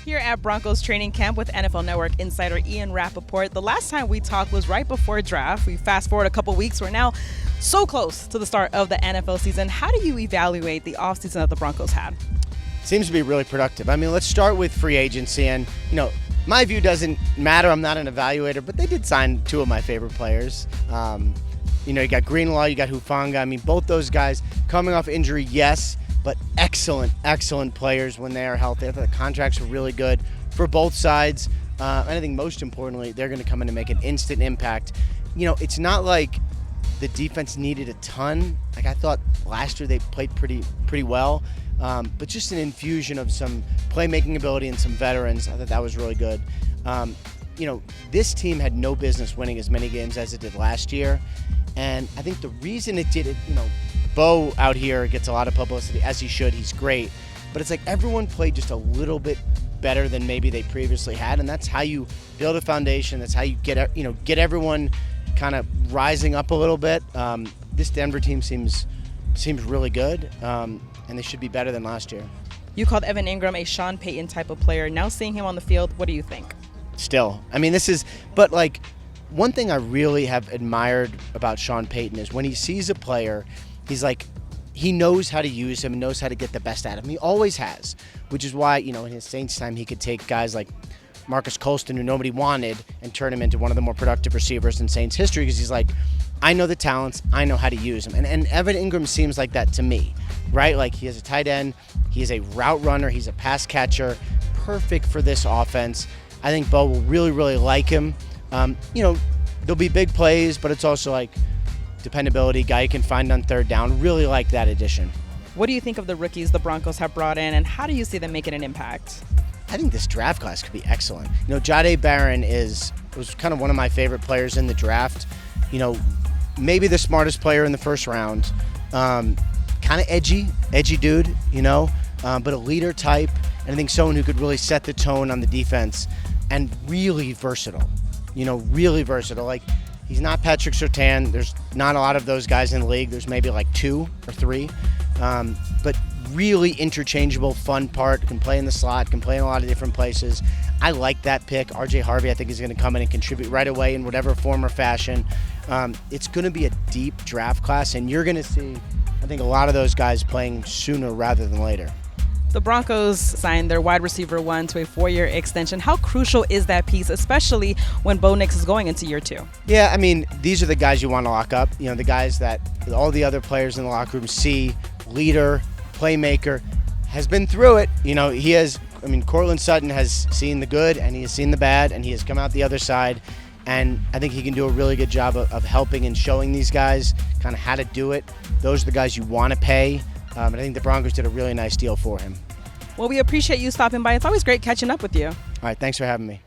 Here at Broncos Training Camp with NFL Network insider Ian Rapoport. The last time we talked was right before draft. We fast forward a couple weeks. We're now so close to the start of the NFL season. How do you evaluate the offseason that the Broncos had? Seems to be really productive. I mean, let's start with free agency. And, my view doesn't matter. I'm not an evaluator, but they did sign two of my favorite players. You got Greenlaw, you got Hufanga. I mean, both those guys coming off injury, yes, but excellent players when they are healthy. I thought the contracts were really good for both sides. And I think most importantly, they're going to come in and make an instant impact. It's not like the defense needed a ton. Like I thought last year they played pretty well. But just an infusion of some playmaking ability and some veterans. I thought that was really good. This team had no business winning as many games as it did last year. And I think the reason it did it, Bo out here gets a lot of publicity, as he should. He's great. But it's like everyone played just a little bit better than maybe they previously had. And that's how you build a foundation. That's how you get everyone kind of rising up a little bit. This Denver team seems really good. And they should be better than last year. You called Evan Ingram a Sean Payton type of player. Now seeing him on the field, what do you think? Still, I mean, one thing I really have admired about Sean Payton is when he sees a player, he's like, he knows how to use him and knows how to get the best out of him. He always has, which is why, in his Saints time, he could take guys like Marcus Courtland, who nobody wanted, and turn him into one of the more productive receivers in Saints history because he's like, I know the talents, I know how to use them. And Evan Ingram seems like that to me, right? Like he has a tight end, he is a route runner, he's a pass catcher, perfect for this offense. I think Bo will really like him. There'll be big plays, but it's also like dependability, guy you can find on third down. Really like that addition. What do you think of the rookies the Broncos have brought in, and how do you see them making an impact? I think this draft class could be excellent. Jahdae Barron was kind of one of my favorite players in the draft. Maybe the smartest player in the first round. Kind of edgy dude, but a leader type. And I think someone who could really set the tone on the defense and really versatile. Really versatile. Like, he's not Patrick Surtain. There's not a lot of those guys in the league. There's maybe like 2 or 3. But really interchangeable, fun part. Can play in the slot, can play in a lot of different places. I like that pick. RJ Harvey, I think, is going to come in and contribute right away in whatever form or fashion. It's going to be a deep draft class, and you're going to see, I think, a lot of those guys playing sooner rather than later. The Broncos signed their wide receiver 1 to a 4-year extension. How crucial is that piece, especially when Bo Nix is going into year 2? Yeah, I mean, these are the guys you want to lock up. The guys that all the other players in the locker room see, leader, playmaker, has been through it. He has, Courtland Sutton has seen the good and he has seen the bad, and he has come out the other side. And I think he can do a really good job of helping and showing these guys kind of how to do it. Those are the guys you want to pay. And I think the Broncos did a really nice deal for him. Well, we appreciate you stopping by. It's always great catching up with you. All right, thanks for having me.